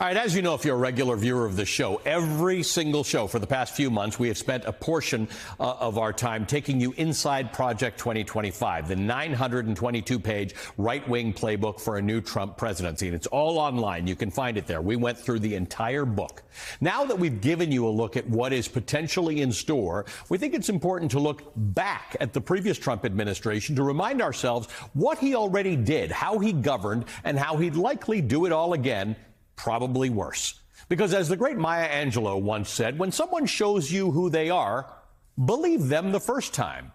All right, as you know, if you're a regular viewer of the show, every single show for the past few months, we have spent a portion of our time taking you inside Project 2025, the 922-page right-wing playbook for a new Trump presidency. And it's all online. You can find it there. We went through the entire book. Now that we've given you a look at what is potentially in store, we think it's important to look back at the previous Trump administration to remind ourselves what he already did, how he governed, and how he'd likely do it all again, probably worse. Because as the great Maya Angelou once said, when someone shows you who they are, believe them the first time.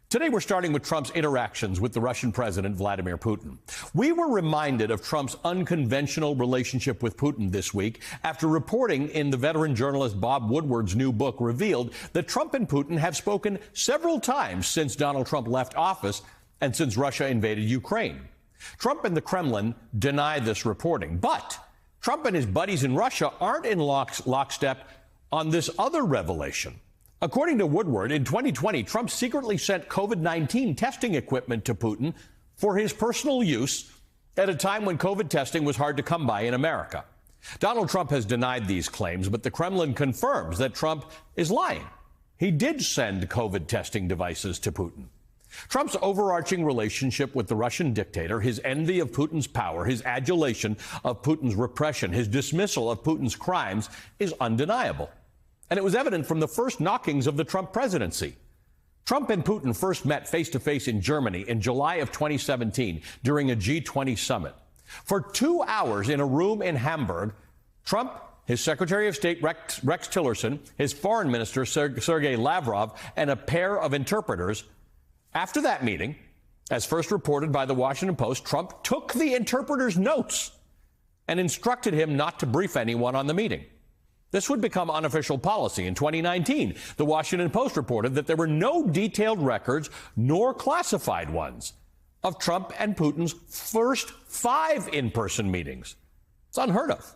Today, we're starting with Trump's interactions with the Russian President, Vladimir Putin. We were reminded of Trump's unconventional relationship with Putin this week after reporting in the veteran journalist Bob Woodward's new book revealed that Trump and Putin have spoken several times since Donald Trump left office and since Russia invaded Ukraine. Trump and the Kremlin deny this reporting, but Trump and his buddies in Russia aren't in lockstep on this other revelation. According to Woodward, in 2020, Trump secretly sent COVID-19 testing equipment to Putin for his personal use at a time when COVID testing was hard to come by in America. Donald Trump has denied these claims, but the Kremlin confirms that Trump is lying. He did send COVID testing devices to Putin. Trump's overarching relationship with the Russian dictator, his envy of Putin's power, his adulation of Putin's repression, his dismissal of Putin's crimes is undeniable. And it was evident from the first knockings of the Trump presidency. Trump and Putin first met face-to-face in Germany in July of 2017 during a G20 summit. For 2 hours in a room in Hamburg, Trump, his Secretary of State Rex Tillerson, his Foreign Minister Sergei Lavrov, and a pair of interpreters. After that meeting, as first reported by the Washington Post, Trump took the interpreter's notes and instructed him not to brief anyone on the meeting. This would become unofficial policy in 2019. The Washington Post reported that there were no detailed records, nor classified ones, of Trump and Putin's first 5 in-person meetings. It's unheard of.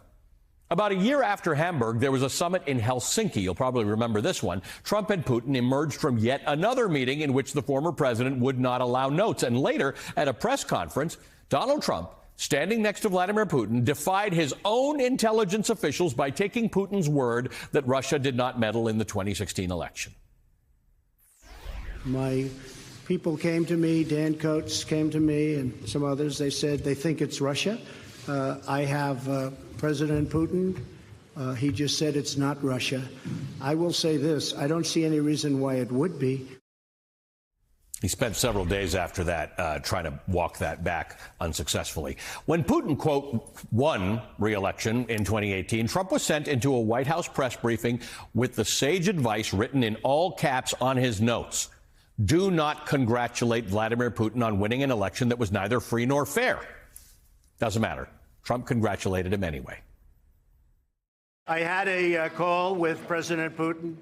About a year after Hamburg, there was a summit in Helsinki. You'll probably remember this one. Trump and Putin emerged from yet another meeting in which the former president would not allow notes. And later, at a press conference, Donald Trump, standing next to Vladimir Putin, defied his own intelligence officials by taking Putin's word that Russia did not meddle in the 2016 election. My people came to me, Dan Coates came to me, and some others. They said they think it's Russia. I have President Putin. He just said it's not Russia. I will say this. I don't see any reason why it would be. He spent several days after that trying to walk that back unsuccessfully. When Putin, quote, won re-election in 2018, Trump was sent into a White House press briefing with the sage advice written in all caps on his notes. Do not congratulate Vladimir Putin on winning an election that was neither free nor fair. Doesn't matter. Trump congratulated him anyway. I had a call with President Putin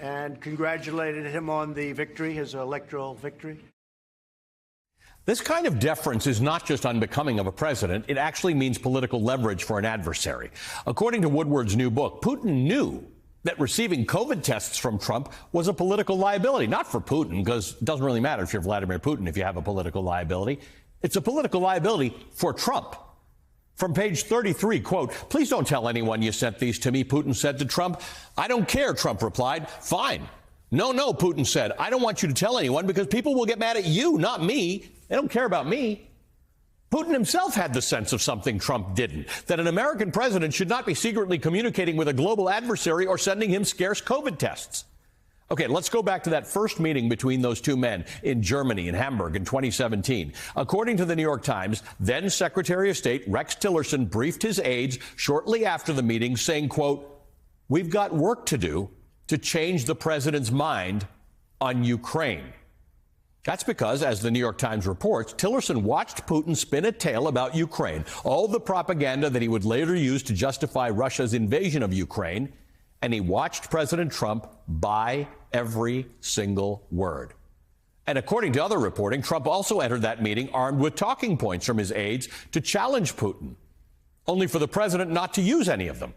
and congratulated him on the victory, his electoral victory. This kind of deference is not just unbecoming of a president. It actually means political leverage for an adversary. According to Woodward's new book, Putin knew that receiving COVID tests from Trump was a political liability. Not for Putin, because it doesn't really matter if you're Vladimir Putin if you have a political liability. It's a political liability for Trump. From page 33, quote, please don't tell anyone you sent these to me, Putin said to Trump. I don't care, Trump replied. Fine. No, Putin said. I don't want you to tell anyone because people will get mad at you, not me. They don't care about me. Putin himself had the sense of something Trump didn't, that an American president should not be secretly communicating with a global adversary or sending him scarce COVID tests. Okay, let's go back to that first meeting between those two men in Germany, in Hamburg, in 2017. According to the New York Times, then Secretary of State Rex Tillerson briefed his aides shortly after the meeting saying, quote, we've got work to do to change the president's mind on Ukraine. That's because, as the New York Times reports, Tillerson watched Putin spin a tale about Ukraine, all the propaganda that he would later use to justify Russia's invasion of Ukraine, and he watched President Trump buy every single word. And according to other reporting, Trump also entered that meeting armed with talking points from his aides to challenge Putin, only for the president not to use any of them.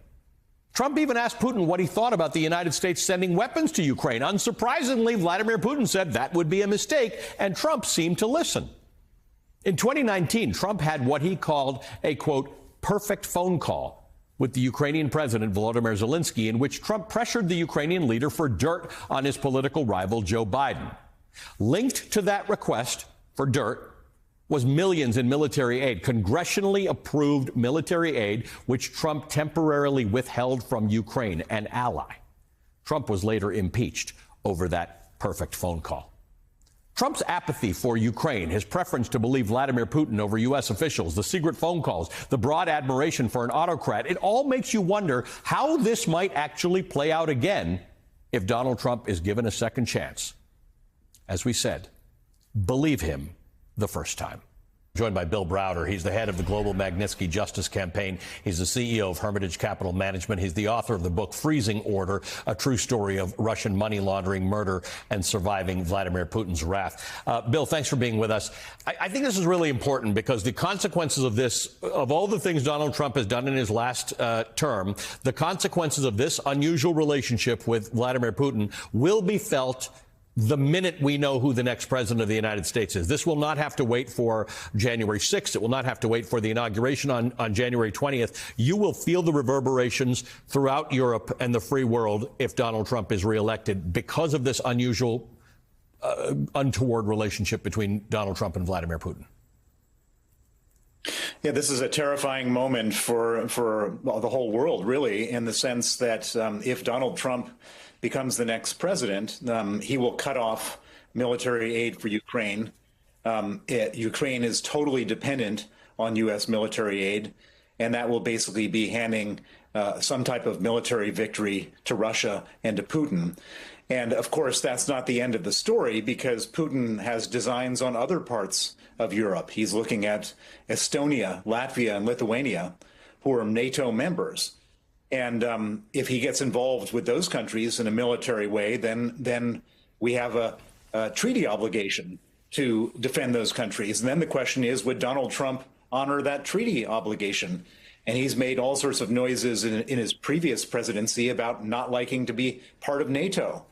Trump even asked Putin what he thought about the United States sending weapons to Ukraine. Unsurprisingly, Vladimir Putin said that would be a mistake, and Trump seemed to listen. In 2019, Trump had what he called a, quote, perfect phone call with the Ukrainian president, Volodymyr Zelensky, in which Trump pressured the Ukrainian leader for dirt on his political rival, Joe Biden. Linked to that request for dirt was millions in military aid, congressionally approved military aid, which Trump temporarily withheld from Ukraine, an ally. Trump was later impeached over that perfect phone call. Trump's apathy for Ukraine, his preference to believe Vladimir Putin over U.S. officials, the secret phone calls, the broad admiration for an autocrat, it all makes you wonder how this might actually play out again if Donald Trump is given a second chance. As we said, believe him the first time. Joined by Bill Browder. He's the head of the global Magnitsky Justice Campaign. He's the CEO of Hermitage Capital Management. He's the author of the book Freezing Order, a true story of Russian money laundering, murder, and surviving Vladimir Putin's wrath. Bill, thanks for being with us. I think this is really important because the consequences of this, of all the things Donald Trump has done in his last term, the consequences of this unusual relationship with Vladimir Putin will be felt the minute we know who the next president of the United States is. This will not have to wait for January 6th. It will not have to wait for the inauguration on January 20th. You will feel the reverberations throughout Europe and the free world if Donald Trump is reelected because of this unusual, untoward relationship between Donald Trump and Vladimir Putin. Yeah, this is a terrifying moment for the whole world, really, in the sense that if Donald Trump becomes the next president, he will cut off military aid for Ukraine. Ukraine is totally dependent on U.S. military aid, and that will basically be handing some type of military victory to Russia and to Putin. And of course, that's not the end of the story, because Putin has designs on other parts of Europe. He's looking at Estonia, Latvia, and Lithuania, who are NATO members. And if he gets involved with those countries in a military way, then we have a treaty obligation to defend those countries. And then the question is, would Donald Trump honor that treaty obligation? And he's made all sorts of noises in his previous presidency about not liking to be part of NATO.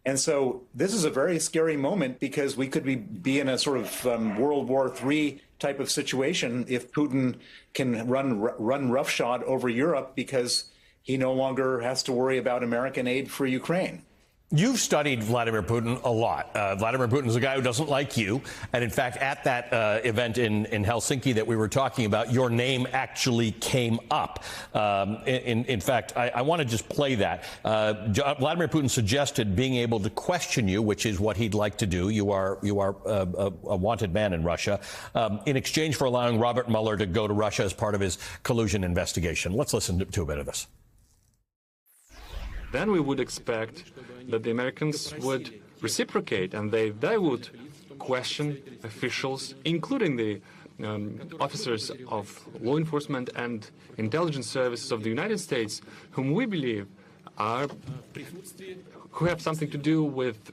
And so this is a very scary moment, because we could be in a sort of World War III type of situation if Putin can run roughshod over Europe, because he no longer has to worry about American aid for Ukraine. You've studied Vladimir Putin a lot. Vladimir Putin is a guy who doesn't like you. And in fact, at that event in Helsinki that we were talking about, your name actually came up. In fact, I want to just play that. Vladimir Putin suggested being able to question you, which is what he'd like to do. You are a wanted man in Russia, in exchange for allowing Robert Mueller to go to Russia as part of his collusion investigation. Let's listen to a bit of this. Then we would expect that the Americans would reciprocate, and they would question officials, including the officers of law enforcement and intelligence services of the United States, whom we believe who have something to do with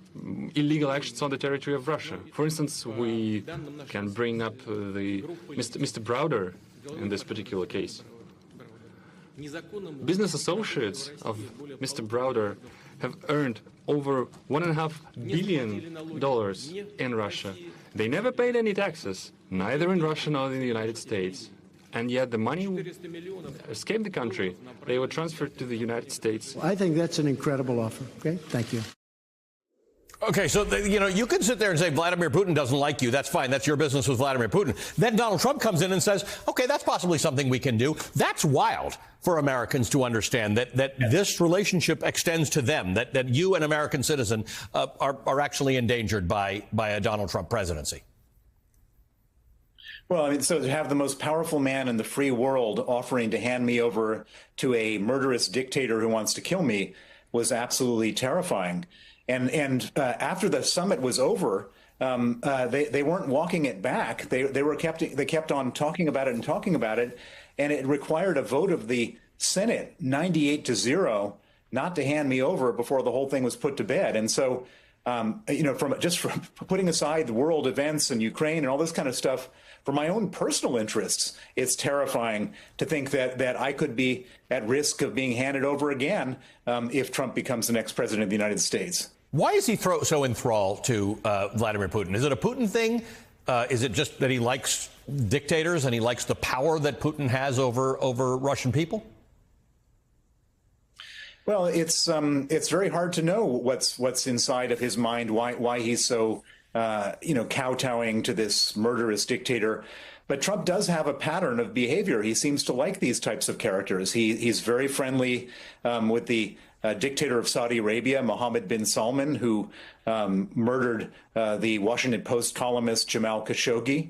illegal actions on the territory of Russia. For instance, we can bring up Mr. Browder in this particular case. Business associates of Mr. Browder have earned over $1.5 billion in Russia. They never paid any taxes, neither in Russia nor in the United States. And yet the money escaped the country. They were transferred to the United States. I think that's an incredible offer. Okay, thank you. Okay, so, you can sit there and say Vladimir Putin doesn't like you. That's fine. That's your business with Vladimir Putin. Then Donald Trump comes in and says, okay, that's possibly something we can do. That's wild for Americans to understand that this relationship extends to them, that you, an American citizen, are actually endangered by a Donald Trump presidency. Well, I mean, so to have the most powerful man in the free world offering to hand me over to a murderous dictator who wants to kill me was absolutely terrifying. And after the summit was over, they weren't walking it back. They kept on talking about it, and it required a vote of the Senate, 98-0, not to hand me over before the whole thing was put to bed. And so, from putting aside the world events and Ukraine and all this kind of stuff, for my own personal interests, it's terrifying to think that I could be at risk of being handed over again if Trump becomes the next president of the United States. Why is he so enthralled to Vladimir Putin? Is it a Putin thing? Is it just that he likes dictators and he likes the power that Putin has over Russian people? Well, it's very hard to know what's inside of his mind, why he's so kowtowing to this murderous dictator. But Trump does have a pattern of behavior. He seems to like these types of characters. He's very friendly with the dictator of Saudi Arabia, Mohammed bin Salman, who murdered the Washington Post columnist Jamal Khashoggi.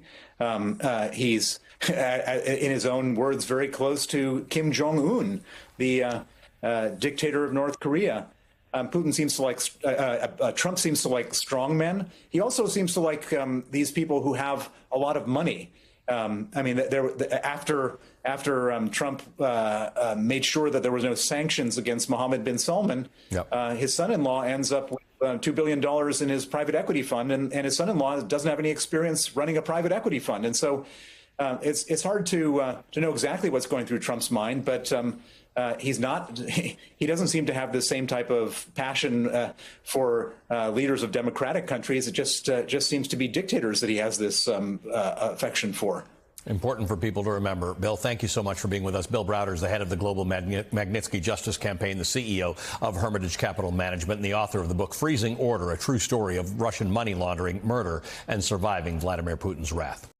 He's, in his own words, very close to Kim Jong-un, the dictator of North Korea. Putin seems to like, Trump seems to like strong men. He also seems to like these people who have a lot of money. I mean, after Trump made sure that there was no sanctions against Mohammed bin Salman, yep. His son-in-law ends up with $2 billion in his private equity fund, and his son-in-law doesn't have any experience running a private equity fund. And so it's hard to know exactly what's going through Trump's mind, but he doesn't seem to have the same type of passion for leaders of democratic countries. It just seems to be dictators that he has this affection for. Important for people to remember. Bill, thank you so much for being with us. Bill Browder is the head of the global Magnitsky Justice Campaign, the CEO of Hermitage Capital Management, and the author of the book Freezing Order, a true story of Russian money laundering, murder, and surviving Vladimir Putin's wrath.